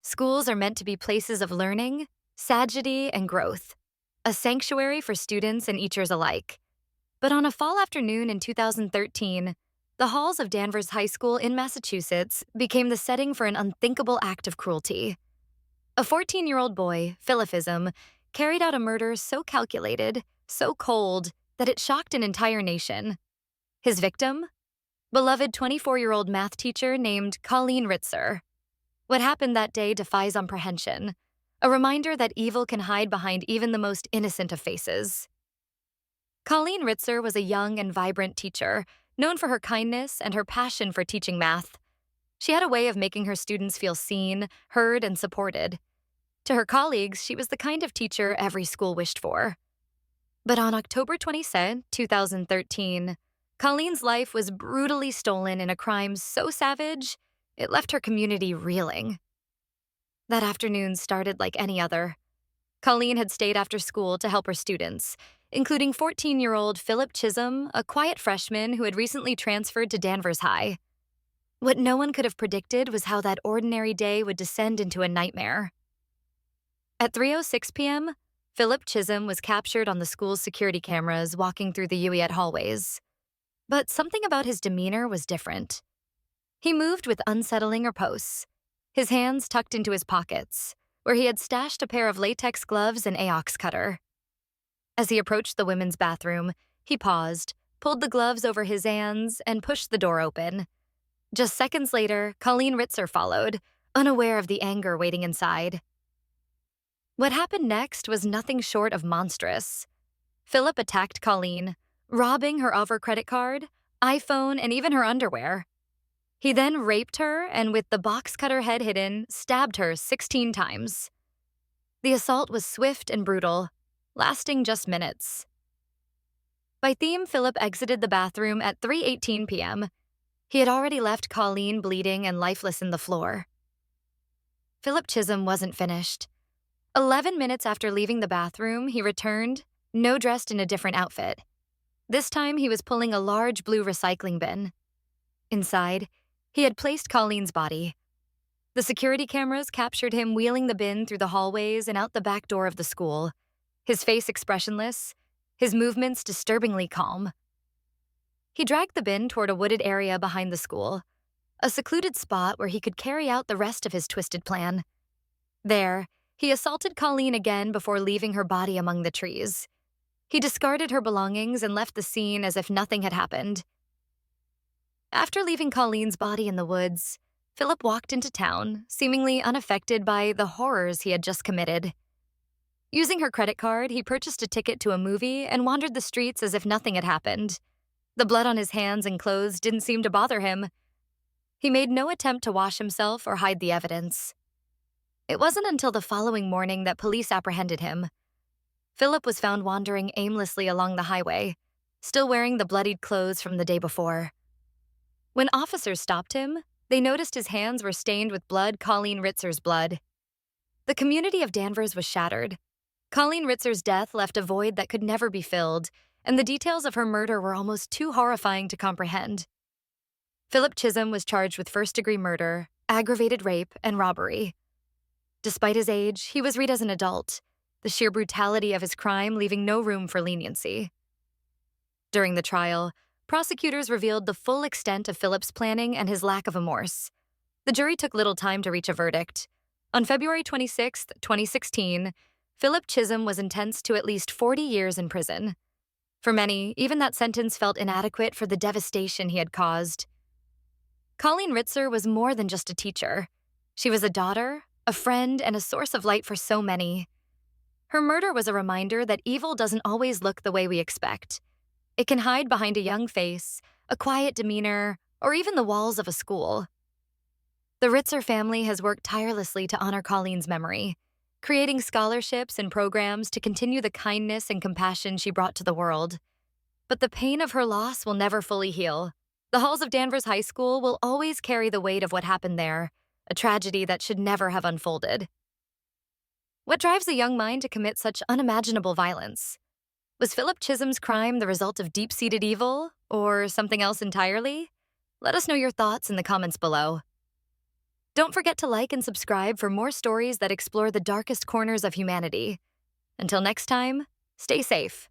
Schools are meant to be places of learning, sagacity, and growth, a sanctuary for students and teachers alike. But on a fall afternoon in 2013, the halls of Danvers High School in Massachusetts became the setting for an unthinkable act of cruelty. A 14-year-old boy, Philippism, carried out a murder so calculated, so cold, that it shocked an entire nation. His victim? Beloved 24-year-old math teacher named Colleen Ritzer. What happened that day defies comprehension, a reminder that evil can hide behind even the most innocent of faces. Colleen Ritzer was a young and vibrant teacher, known for her kindness and her passion for teaching math. She had a way of making her students feel seen, heard, and supported. To her colleagues, she was the kind of teacher every school wished for. But on October 22, 2013, Colleen's life was brutally stolen in a crime so savage, it left her community reeling. That afternoon started like any other. Colleen had stayed after school to help her students, including 14-year-old Philip Chisim, a quiet freshman who had recently transferred to Danvers High. What no one could have predicted was how that ordinary day would descend into a nightmare. At 3:06 p.m., Philip Chisim was captured on the school's security cameras walking through the UET hallways. But something about his demeanor was different. He moved with unsettling repose, his hands tucked into his pockets, where he had stashed a pair of latex gloves and AOX cutter. As he approached the women's bathroom, he paused, pulled the gloves over his hands, and pushed the door open. Just seconds later, Colleen Ritzer followed, unaware of the anger waiting inside. What happened next was nothing short of monstrous. Philip attacked Colleen, robbing her of her credit card, iPhone, and even her underwear. He then raped her and, with the box cutter head hidden, stabbed her 16 times. The assault was swift and brutal, lasting just minutes. By theme, Philip exited the bathroom at 3:18 p.m. He had already left Colleen bleeding and lifeless in the floor. Philip Chisim wasn't finished. 11 minutes after leaving the bathroom, he returned, now dressed in a different outfit. This time, he was pulling a large blue recycling bin. Inside, he had placed Colleen's body. The security cameras captured him wheeling the bin through the hallways and out the back door of the school, his face expressionless, his movements disturbingly calm. He dragged the bin toward a wooded area behind the school, a secluded spot where he could carry out the rest of his twisted plan. There, he assaulted Colleen again before leaving her body among the trees. He discarded her belongings and left the scene as if nothing had happened. After leaving Colleen's body in the woods, Philip walked into town, seemingly unaffected by the horrors he had just committed. Using her credit card, he purchased a ticket to a movie and wandered the streets as if nothing had happened. The blood on his hands and clothes didn't seem to bother him. He made no attempt to wash himself or hide the evidence. It wasn't until the following morning that police apprehended him. Philip was found wandering aimlessly along the highway, still wearing the bloodied clothes from the day before. When officers stopped him, they noticed his hands were stained with blood, Colleen Ritzer's blood. The community of Danvers was shattered. Colleen Ritzer's death left a void that could never be filled, and the details of her murder were almost too horrifying to comprehend. Philip Chisim was charged with first-degree murder, aggravated rape, and robbery. Despite his age, he was treated as an adult, the sheer brutality of his crime leaving no room for leniency. During the trial, prosecutors revealed the full extent of Philip's planning and his lack of remorse. The jury took little time to reach a verdict. On February 26, 2016, Philip Chisim was sentenced to at least 40 years in prison. For many, even that sentence felt inadequate for the devastation he had caused. Colleen Ritzer was more than just a teacher. She was a daughter, a friend, and a source of light for so many. Her murder was a reminder that evil doesn't always look the way we expect. It can hide behind a young face, a quiet demeanor, or even the walls of a school. The Ritzer family has worked tirelessly to honor Colleen's memory, creating scholarships and programs to continue the kindness and compassion she brought to the world. But the pain of her loss will never fully heal. The halls of Danvers High School will always carry the weight of what happened there, a tragedy that should never have unfolded. What drives a young mind to commit such unimaginable violence? Was Philip Chisim's crime the result of deep-seated evil, or something else entirely? Let us know your thoughts in the comments below. Don't forget to like and subscribe for more stories that explore the darkest corners of humanity. Until next time, stay safe.